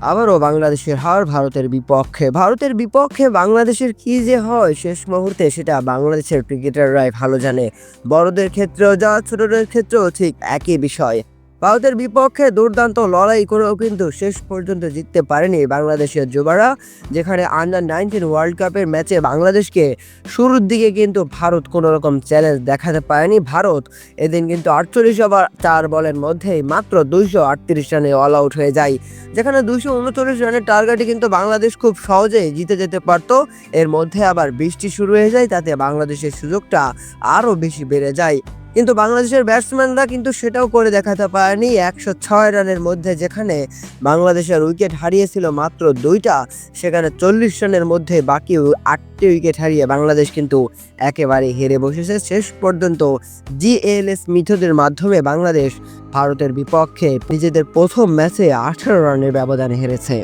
আবারও বাংলাদেশের হার ভারতের বিপক্ষে বাংলাদেশের কি যে হয় শেষ মুহূর্তে সেটা বাংলাদেশের ক্রিকেটাররাই ভালো জানে। বড়দের ক্ষেত্রেও যা ছোটদের ক্ষেত্রেও ঠিক একই বিষয়। ভারতের বিপক্ষে দুর্দান্ত লড়াই করেও কিন্তু শেষ পর্যন্ত জিততে পারেনি বাংলাদেশের যুবারা। যেখানে আন্ডার-19 ওয়ার্ল্ড কাপের ম্যাচে বাংলাদেশকে শুরুর দিকে কিন্তু ভারত কোনো রকম চ্যালেঞ্জ দেখাতে পারেনি। ভারত এদিন কিন্তু 48 ওভার 4 বলের মধ্যেই মাত্র 238 রানে অল আউট হয়ে যায়। যেখানে 239 রানের টার্গেটে কিন্তু বাংলাদেশ খুব সহজেই জিতে যেতে পারত। এর মধ্যে আবার বৃষ্টি শুরু হয়ে যায়, তাতে বাংলাদেশের সুযোগটা আরও বেশি বেড়ে যায়। কিন্তু বাংলাদেশের ব্যাটসম্যানরা কিন্তু সেটাও করে দেখাতে পারেনি 106 রানের মধ্যে। যেখানে বাংলাদেশের উইকেট হারিয়েছিল মাত্র 2টা, সেখানে 40 রানের মধ্যে বাকি 8টি উইকেট হারিয়ে বাংলাদেশ কিন্তু একেবারে হেরে বসেছে। শেষ পর্যন্ত জিএলএস মেথডের মাধ্যমে বাংলাদেশ ভারতের বিপক্ষে নিজেদের প্রথম ম্যাচে 18 রানের ব্যবধানে হেরেছে।